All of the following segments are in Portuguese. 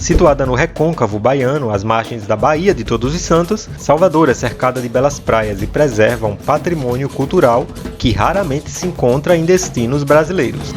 Situada no recôncavo baiano, às margens da Baía de Todos os Santos, Salvador é cercada de belas praias e preserva um patrimônio cultural que raramente se encontra em destinos brasileiros.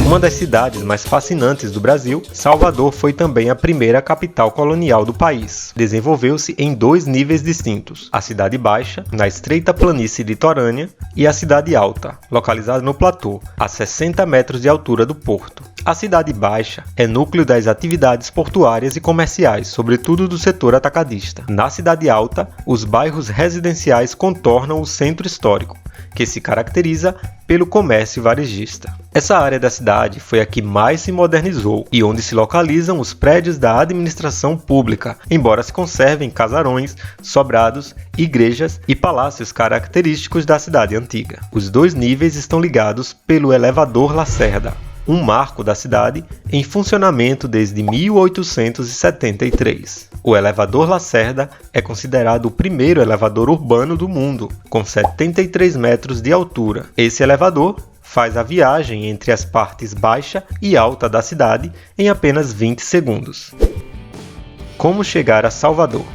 Uma das cidades mais fascinantes do Brasil, Salvador foi também a primeira capital colonial do país. Desenvolveu-se em 2 níveis distintos: a Cidade Baixa, na estreita planície litorânea, e a Cidade Alta, localizada no platô, a 60 metros de altura do porto. A Cidade Baixa é núcleo das atividades portuárias e comerciais, sobretudo do setor atacadista. Na Cidade Alta, os bairros residenciais contornam o centro histórico, que se caracteriza pelo comércio varejista. Essa área da cidade foi a que mais se modernizou e onde se localizam os prédios da administração pública, embora se conservem casarões, sobrados, igrejas e palácios característicos da cidade antiga. Os 2 níveis estão ligados pelo elevador Lacerda, um marco da cidade em funcionamento desde 1873. O elevador Lacerda é considerado o primeiro elevador urbano do mundo, com 73 metros de altura. Esse elevador faz a viagem entre as partes baixa e alta da cidade em apenas 20 segundos. Como chegar a Salvador?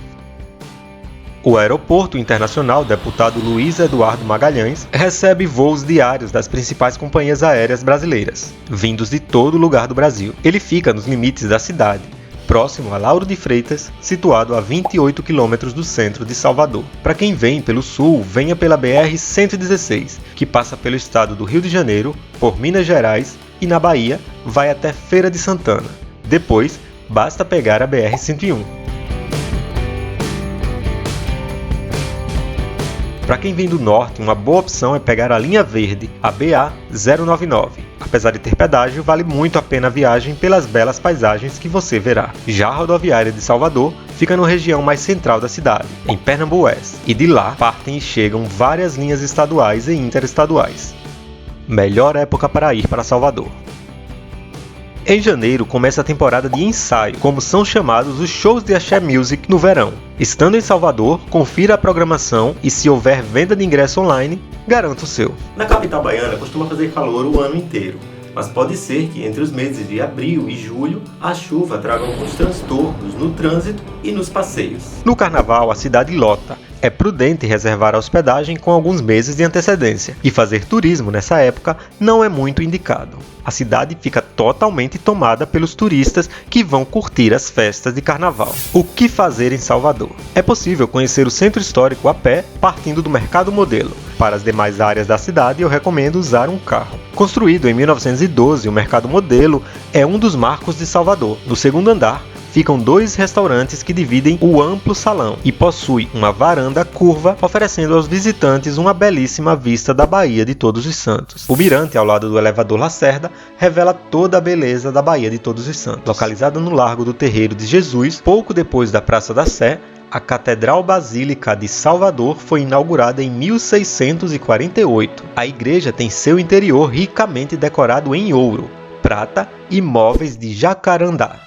O Aeroporto Internacional Deputado Luiz Eduardo Magalhães recebe voos diários das principais companhias aéreas brasileiras, vindos de todo lugar do Brasil. Ele fica nos limites da cidade, próximo a Lauro de Freitas, situado a 28 quilômetros do centro de Salvador. Para quem vem pelo sul, venha pela BR-116, que passa pelo estado do Rio de Janeiro, por Minas Gerais e na Bahia vai até Feira de Santana. Depois, basta pegar a BR-101. Para quem vem do norte, uma boa opção é pegar a linha verde, a BA-099. Apesar de ter pedágio, vale muito a pena a viagem pelas belas paisagens que você verá. Já a rodoviária de Salvador fica na região mais central da cidade, em Pernambués, e de lá partem e chegam várias linhas estaduais e interestaduais. Melhor época para ir para Salvador. Em janeiro começa a temporada de ensaio, como são chamados os shows de Axé Music no verão. Estando em Salvador, confira a programação e, se houver venda de ingresso online, garanta o seu. Na capital baiana costuma fazer calor o ano inteiro, mas pode ser que entre os meses de abril e julho a chuva traga alguns transtornos no trânsito e nos passeios. No carnaval a cidade lota. É prudente reservar a hospedagem com alguns meses de antecedência, e fazer turismo nessa época não é muito indicado. A cidade fica totalmente tomada pelos turistas que vão curtir as festas de carnaval. O que fazer em Salvador? É possível conhecer o centro histórico a pé, partindo do Mercado Modelo. Para as demais áreas da cidade, eu recomendo usar um carro. Construído em 1912, o Mercado Modelo é um dos marcos de Salvador. No segundo andar, ficam 2 restaurantes que dividem o amplo salão e possui uma varanda curva, oferecendo aos visitantes uma belíssima vista da Baía de Todos os Santos. O mirante ao lado do elevador Lacerda revela toda a beleza da Baía de Todos os Santos. Localizada no Largo do Terreiro de Jesus, pouco depois da Praça da Sé, a Catedral Basílica de Salvador foi inaugurada em 1648. A igreja tem seu interior ricamente decorado em ouro, prata e móveis de jacarandá.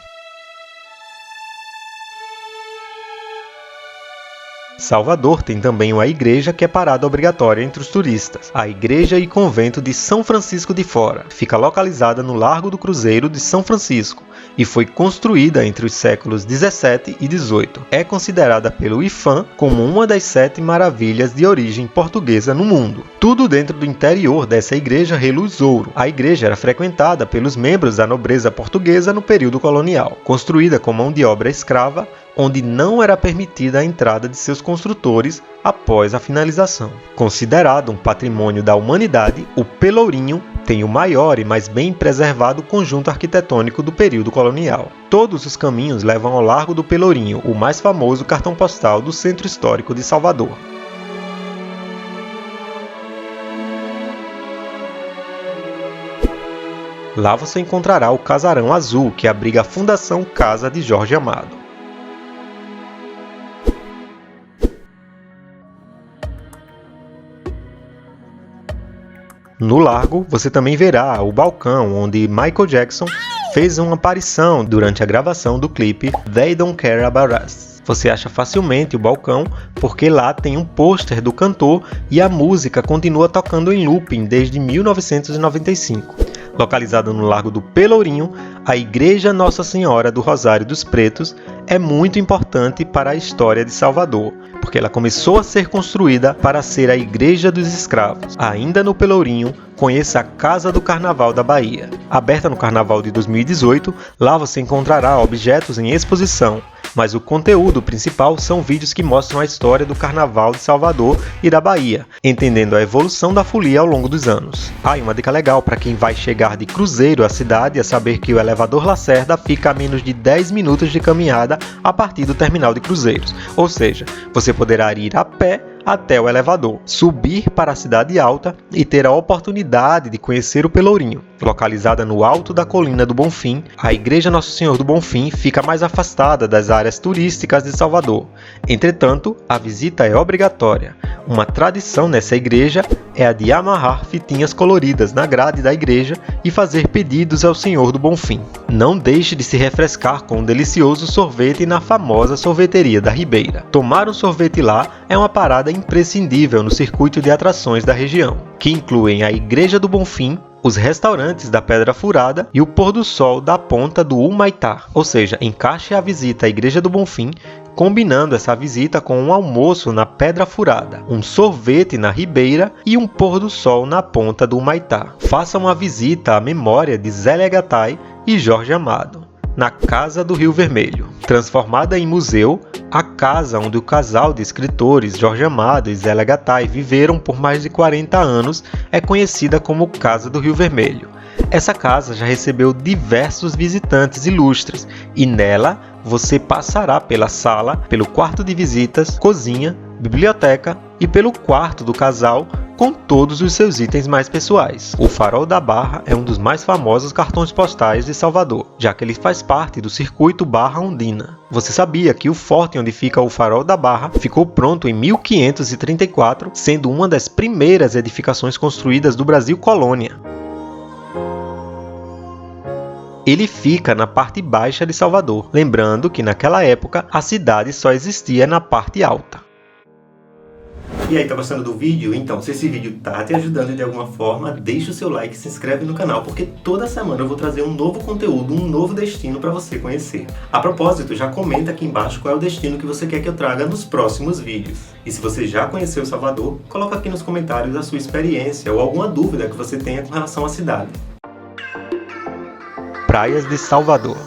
Salvador tem também uma igreja que é parada obrigatória entre os turistas, a Igreja e Convento de São Francisco de Fora. Fica localizada no Largo do Cruzeiro de São Francisco e foi construída entre os séculos 17 e 18. É considerada pelo IPHAN como uma das 7 maravilhas de origem portuguesa no mundo. Tudo dentro do interior dessa igreja reluz ouro. A igreja era frequentada pelos membros da nobreza portuguesa no período colonial. Construída com mão de obra escrava, onde não era permitida a entrada de seus construtores após a finalização. Considerado um patrimônio da humanidade, o Pelourinho tem o maior e mais bem preservado conjunto arquitetônico do período colonial. Todos os caminhos levam ao Largo do Pelourinho, o mais famoso cartão postal do Centro Histórico de Salvador. Lá você encontrará o Casarão Azul, que abriga a Fundação Casa de Jorge Amado. No largo, você também verá o balcão onde Michael Jackson fez uma aparição durante a gravação do clipe They Don't Care About Us. Você acha facilmente o balcão porque lá tem um pôster do cantor e a música continua tocando em looping desde 1995. Localizada no Largo do Pelourinho, a Igreja Nossa Senhora do Rosário dos Pretos é muito importante para a história de Salvador, porque ela começou a ser construída para ser a Igreja dos Escravos. Ainda no Pelourinho, conheça a Casa do Carnaval da Bahia. Aberta no Carnaval de 2018, lá você encontrará objetos em exposição, mas o conteúdo principal são vídeos que mostram a história do Carnaval de Salvador e da Bahia, entendendo a evolução da folia ao longo dos anos. E uma dica legal para quem vai chegar de cruzeiro à cidade é saber que o elevador Lacerda fica a menos de 10 minutos de caminhada a partir do terminal de cruzeiros, ou seja, você poderá ir a pé até o elevador, subir para a Cidade Alta e ter a oportunidade de conhecer o Pelourinho. Localizada no alto da colina do Bonfim, a Igreja Nosso Senhor do Bonfim fica mais afastada das áreas turísticas de Salvador. Entretanto, a visita é obrigatória. Uma tradição nessa igreja é a de amarrar fitinhas coloridas na grade da igreja e fazer pedidos ao Senhor do Bonfim. Não deixe de se refrescar com um delicioso sorvete na famosa sorveteria da Ribeira. Tomar um sorvete lá é uma parada imprescindível no circuito de atrações da região, que incluem a Igreja do Bonfim, os restaurantes da Pedra Furada e o pôr do sol da ponta do Humaitá. Ou seja, encaixe a visita à Igreja do Bonfim combinando essa visita com um almoço na Pedra Furada, um sorvete na Ribeira e um pôr do sol na ponta do Humaitá. Faça uma visita à memória de Zélia Gattai e Jorge Amado, na Casa do Rio Vermelho. Transformada em museu, a casa onde o casal de escritores Jorge Amado e Zélia Gattai viveram por mais de 40 anos é conhecida como Casa do Rio Vermelho. Essa casa já recebeu diversos visitantes ilustres e nela você passará pela sala, pelo quarto de visitas, cozinha, biblioteca e pelo quarto do casal com todos os seus itens mais pessoais. O Farol da Barra é um dos mais famosos cartões postais de Salvador, já que ele faz parte do circuito Barra Ondina. Você sabia que o forte onde fica o Farol da Barra ficou pronto em 1534, sendo uma das primeiras edificações construídas do Brasil colônia? Ele fica na parte baixa de Salvador, lembrando que naquela época a cidade só existia na parte alta. E aí, tá gostando do vídeo? Então, se esse vídeo tá te ajudando de alguma forma, deixa o seu like e se inscreve no canal, porque toda semana eu vou trazer um novo conteúdo, um novo destino para você conhecer. A propósito, já comenta aqui embaixo qual é o destino que você quer que eu traga nos próximos vídeos. E se você já conheceu Salvador, coloca aqui nos comentários a sua experiência ou alguma dúvida que você tenha com relação à cidade. Praias de Salvador.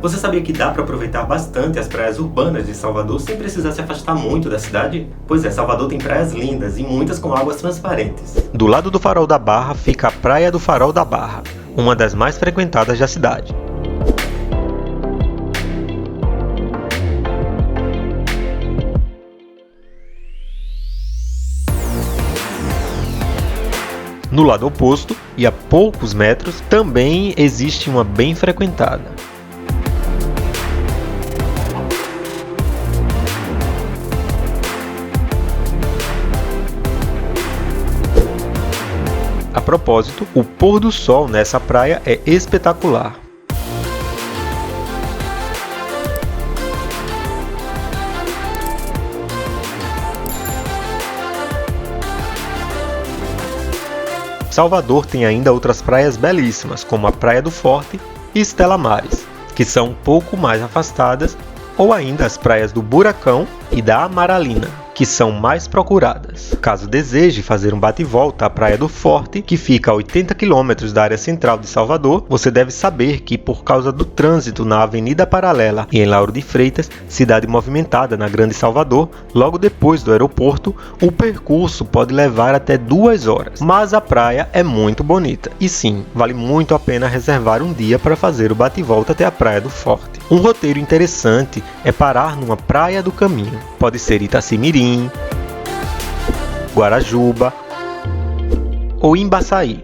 Você sabia que dá para aproveitar bastante as praias urbanas de Salvador sem precisar se afastar muito da cidade? Pois é, Salvador tem praias lindas e muitas com águas transparentes. Do lado do Farol da Barra fica a Praia do Farol da Barra, uma das mais frequentadas da cidade. No lado oposto, e a poucos metros, também existe uma bem frequentada. A propósito, o pôr do sol nessa praia é espetacular. Salvador tem ainda outras praias belíssimas, como a Praia do Forte e Estela Maris, que são um pouco mais afastadas, ou ainda as praias do Buracão e da Amaralina, que são mais procuradas. Caso deseje fazer um bate-volta à Praia do Forte, que fica a 80 km da área central de Salvador, você deve saber que por causa do trânsito na Avenida Paralela e em Lauro de Freitas, cidade movimentada na Grande Salvador, logo depois do aeroporto, o percurso pode levar até 2 horas. Mas a praia é muito bonita e sim, vale muito a pena reservar um dia para fazer o bate-volta até a Praia do Forte. Um roteiro interessante é parar numa praia do caminho. Pode ser Itacimirim, Guarajuba ou Embaçaí.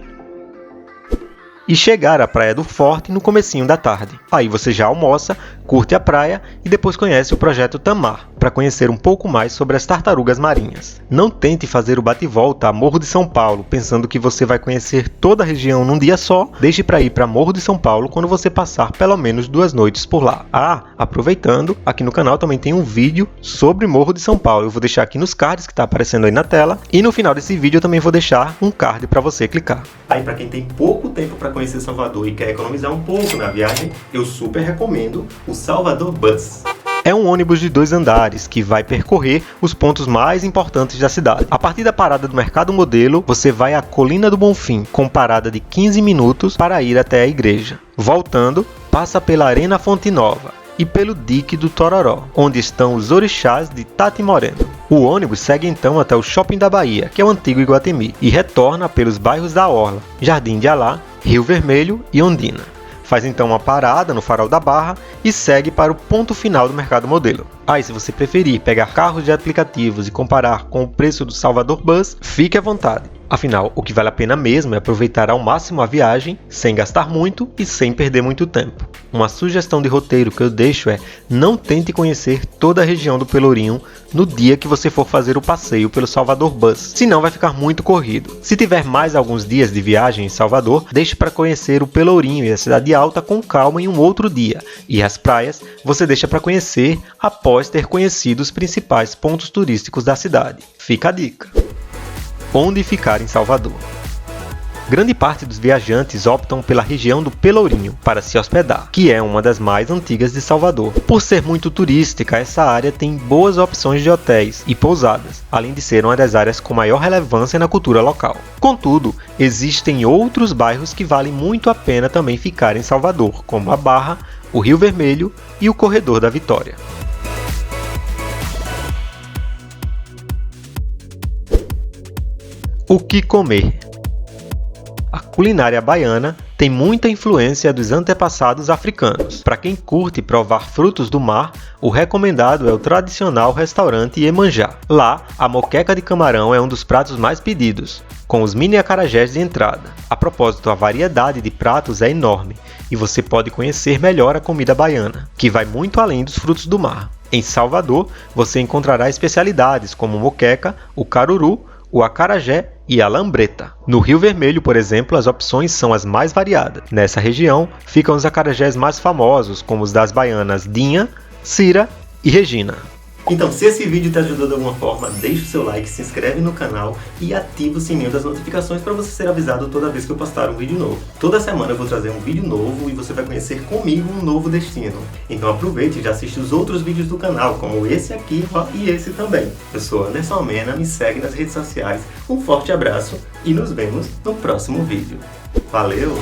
e chegar à Praia do Forte no comecinho da tarde. Aí você já almoça, curte a praia e depois conhece o Projeto Tamar, para conhecer um pouco mais sobre as tartarugas marinhas. Não tente fazer o bate-volta a Morro de São Paulo pensando que você vai conhecer toda a região num dia só. Deixe para ir para Morro de São Paulo quando você passar pelo menos 2 noites por lá. Aproveitando, aqui no canal também tem um vídeo sobre Morro de São Paulo. Eu vou deixar aqui nos cards que está aparecendo aí na tela, e no final desse vídeo eu também vou deixar um card para você clicar. Aí para quem tem pouco tempo para conhecer Salvador e quer economizar um pouco na viagem, eu super recomendo o Salvador Bus. É um ônibus de 2 andares que vai percorrer os pontos mais importantes da cidade. A partir da parada do Mercado Modelo, você vai à Colina do Bonfim, com parada de 15 minutos para ir até a igreja. Voltando, passa pela Arena Fonte Nova e pelo Dique do Tororó, onde estão os orixás de Tati Moreno. O ônibus segue então até o Shopping da Bahia, que é o antigo Iguatemi, e retorna pelos bairros da Orla, Jardim de Alá, Rio Vermelho e Ondina. Faz então uma parada no Farol da Barra e segue para o ponto final do Mercado Modelo. Aí, se você preferir pegar carros de aplicativos e comparar com o preço do Salvador Bus, fique à vontade. Afinal, o que vale a pena mesmo é aproveitar ao máximo a viagem, sem gastar muito e sem perder muito tempo. Uma sugestão de roteiro que eu deixo é: não tente conhecer toda a região do Pelourinho no dia que você for fazer o passeio pelo Salvador Bus, senão vai ficar muito corrido. Se tiver mais alguns dias de viagem em Salvador, deixe para conhecer o Pelourinho e a Cidade Alta com calma em um outro dia, e as praias você deixa para conhecer após ter conhecido os principais pontos turísticos da cidade. Fica a dica! Onde ficar em Salvador? Grande parte dos viajantes optam pela região do Pelourinho para se hospedar, que é uma das mais antigas de Salvador. Por ser muito turística, essa área tem boas opções de hotéis e pousadas, além de ser uma das áreas com maior relevância na cultura local. Contudo, existem outros bairros que valem muito a pena também ficar em Salvador, como a Barra, o Rio Vermelho e o Corredor da Vitória. O que comer? A culinária baiana tem muita influência dos antepassados africanos. Para quem curte provar frutos do mar, o recomendado é o tradicional restaurante Iemanjá. Lá, a moqueca de camarão é um dos pratos mais pedidos, com os mini acarajés de entrada. A propósito, a variedade de pratos é enorme e você pode conhecer melhor a comida baiana, que vai muito além dos frutos do mar. Em Salvador, você encontrará especialidades como moqueca, o caruru, o acarajé e a lambreta. No Rio Vermelho, por exemplo, as opções são as mais variadas. Nessa região, ficam os acarajés mais famosos, como os das baianas Dinha, Cira e Regina. Então, se esse vídeo te ajudou de alguma forma, deixa o seu like, se inscreve no canal e ativa o sininho das notificações para você ser avisado toda vez que eu postar um vídeo novo. Toda semana eu vou trazer um vídeo novo e você vai conhecer comigo um novo destino. Então aproveite e já assiste os outros vídeos do canal, como esse aqui e esse também. Eu sou Anderson Almena, me segue nas redes sociais, um forte abraço e nos vemos no próximo vídeo. Valeu!